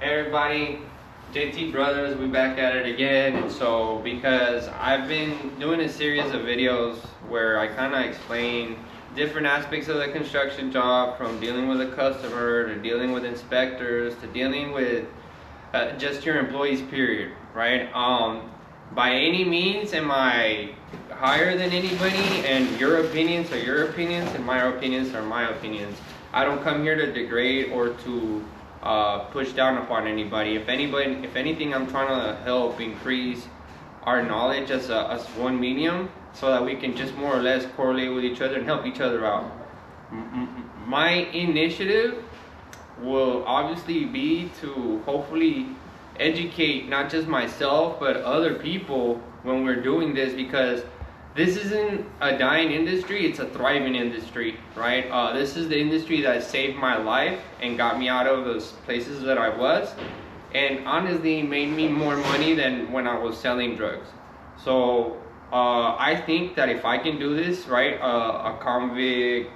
Hey everybody, JT Brothers, we back at it again. And so because I've been doing a series of videos where I kind of explain different aspects of the construction job, from dealing with a customer to dealing with inspectors to dealing with just your employees, period, right? By any means am I higher than anybody, and your opinions are your opinions and my opinions are my opinions. I don't come here to degrade or to push down upon anybody. If anything, I'm trying to help increase our knowledge as one medium, so that we can just more or less correlate with each other and help each other out. My initiative will obviously be to hopefully educate not just myself but other people when we're doing this, because this isn't a dying industry, it's a thriving industry, right? This is the industry that saved my life and got me out of those places that I was, and honestly made me more money than when I was selling drugs. So I think that if I can do this, right, a convict,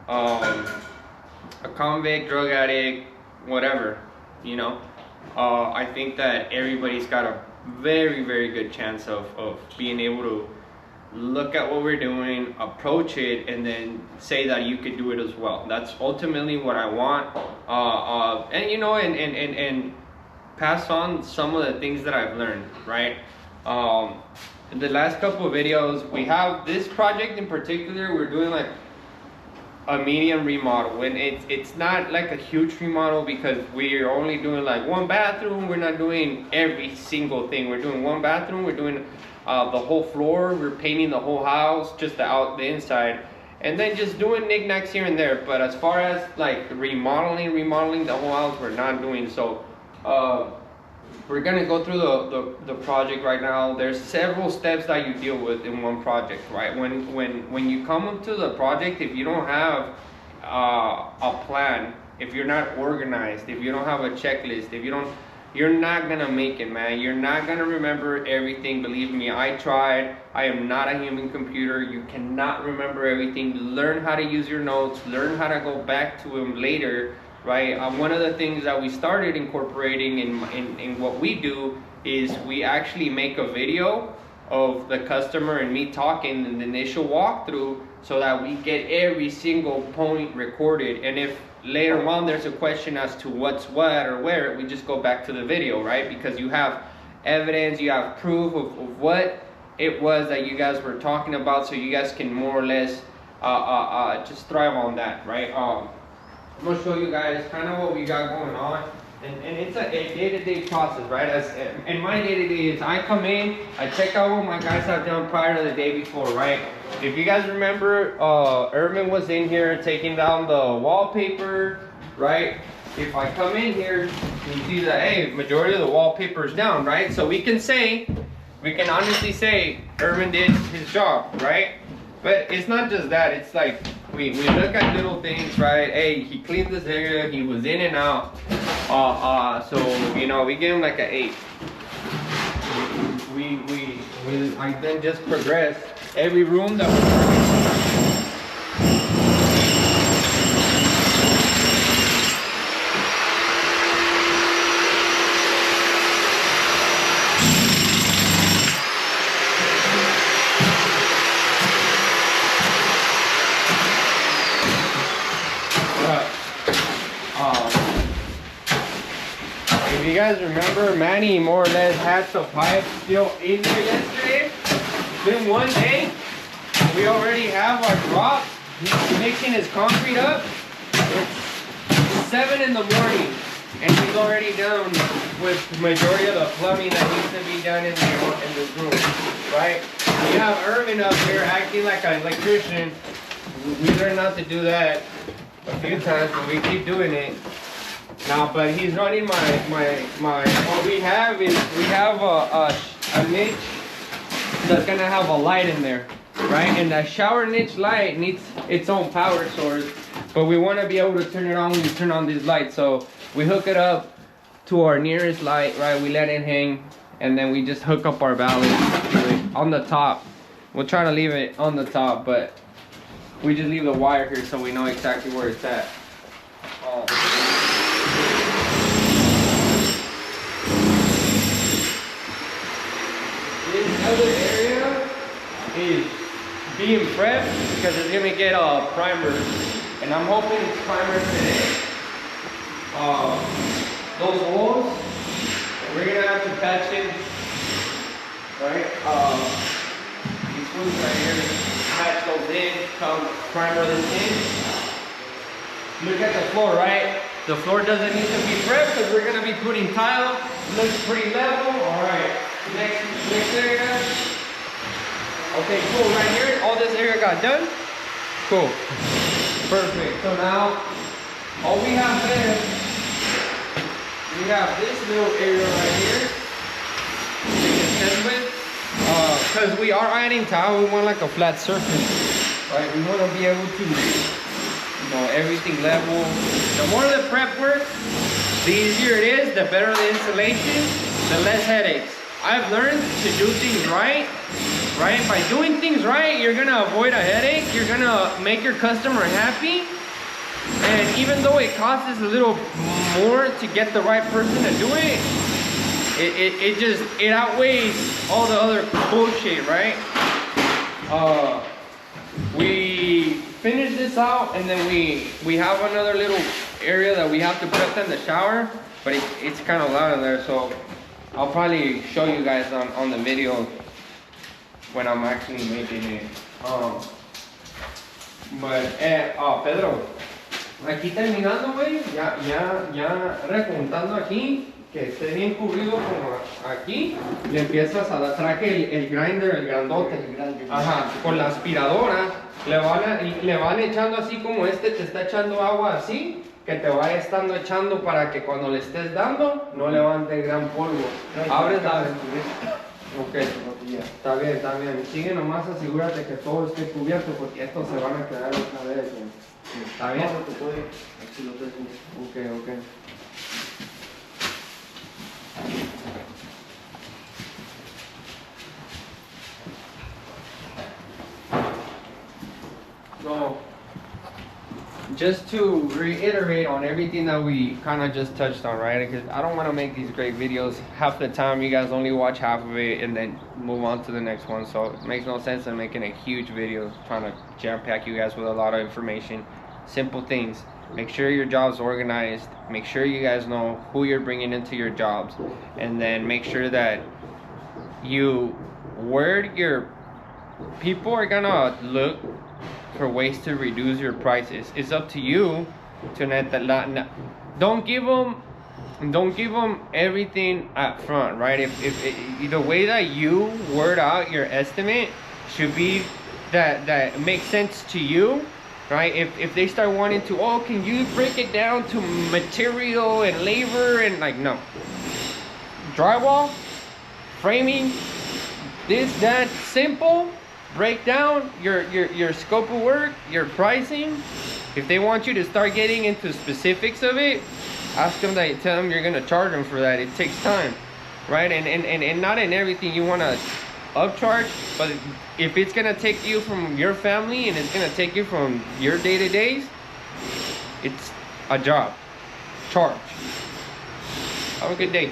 a convict, drug addict, whatever, I think that everybody's got a very, very good chance of being able to look at what we're doing, approach it, and then say that you could do it as well. That's ultimately what I want, and pass on some of the things that I've learned, right? In the last couple of videos, we have this project in particular, we're doing like a medium remodel, and it's not like a huge remodel because we're only doing like one bathroom. We're not doing every single thing. We're doing one bathroom, we're doing the whole floor, we're painting the whole house, just the inside, and then just doing knickknacks here and there. But as far as like remodeling the whole house, we're not doing. So we're gonna go through the project right now. There's several steps that you deal with in one project, right? When you come up to the project, if you don't have a plan, if you're not organized, if you don't have a checklist, you're not gonna make it, man. You're not gonna remember everything. Believe me, I tried. I am not a human computer. You cannot remember everything. Learn how to use your notes. Learn how to go back to them later. Right, one of the things that we started incorporating in what we do is we actually make a video of the customer and me talking in the initial walkthrough, so that we get every single point recorded. And if later on there's a question as to what's what or where, we just go back to the video, right? Because you have evidence, you have proof of what it was that you guys were talking about, so you guys can more or less just thrive on that, right? I'm gonna show you guys kind of what we got going on, and it's a day-to-day process, right? And my day-to-day is I come in, I check out what my guys have done prior to the day before, right? If you guys remember, Irvin was in here taking down the wallpaper, right? If I come in here, you see that, hey, majority of the wallpaper is down, right? So we can honestly say Irvin did his job, right? But it's not just that, it's like, we look at little things, right? Hey, he cleaned this area, he was in and out. So, we give him like an 8. I then just progress every room that we're if you guys remember, Manny more or less had some pipes still in there yesterday. It's been one day. We already have our drops. He's mixing his concrete up. It's 7 in the morning, and he's already done with the majority of the plumbing that needs to be done in this room, right? You have Irvin up here acting like an electrician. We learned not to do that a few times, but we keep doing it. Now, but he's running what we have is a niche that's gonna have a light in there, right? And that shower niche light needs its own power source, but we want to be able to turn it on when we turn on this light. So we hook it up to our nearest light, right? We let it hang, and then we just hook up our valve on the top. We'll try to leave it on the top, but we just leave the wire here so we know exactly where it's at. prep because it's gonna get a primer, and I'm hoping it's primer today. Those walls, we're gonna have to patch in, right? These ones right here, patch those in, come primer this in. Look at the floor, right? The floor doesn't need to be prepped because we're gonna be putting tile. Looks pretty level. All right, next area. Okay, cool. Right here, all this area got done. Cool. Perfect. So now, all we have left, we have this little area right here. We can test with. Because we are adding tile, we want like a flat surface, right? We want to be able to, everything level. The more the prep work, the easier it is, the better the installation, the less headaches. I've learned to do things right? By doing things right, you're gonna avoid a headache, you're gonna make your customer happy, and even though it costs us a little more to get the right person to do it, it outweighs all the other bullshit, right? We finish this out, and then we have another little area that we have to prep in the shower, but it's kind of loud in there, so I'll probably show you guys on the video when I'm actually making it. Pedro, aquí terminando, güey, ya rejuntando aquí, que esté bien cubrido como aquí, le empiezas a dar, traje el grinder, el grandote, ajá, con la aspiradora, le van echando así como te está echando agua así, que te vaya estando echando para que cuando le estés dando, no levante gran polvo. Abres la... Ok, está bien. Sigue nomás, asegúrate que todo esté cubierto porque estos se van a quedar otra vez. ¿Está bien? Ok. So, just to reiterate on everything that we kind of just touched on, right? Because I don't want to make these great videos. Half the time you guys only watch half of it and then move on to the next one. So it makes no sense in making a huge video trying to jam pack you guys with a lot of information. Simple things. Make sure your job's organized. Make sure you guys know who you're bringing into your jobs. And then make sure that where your people are gonna look for ways to reduce your prices. It's up to you to don't give them everything up front, right? If the way that you word out your estimate should be that makes sense to you, right? If they start wanting to, oh, can you break it down to material and labor, and like, no, drywall, framing, this, that, simple. Break down your scope of work, your pricing. If they want you to start getting into specifics of it, ask them that, tell them you're gonna charge them for that. It takes time, right? And not in everything you wanna upcharge, but if it's gonna take you from your family and it's gonna take you from your day-to-days, it's a job. Charge. Have a good day.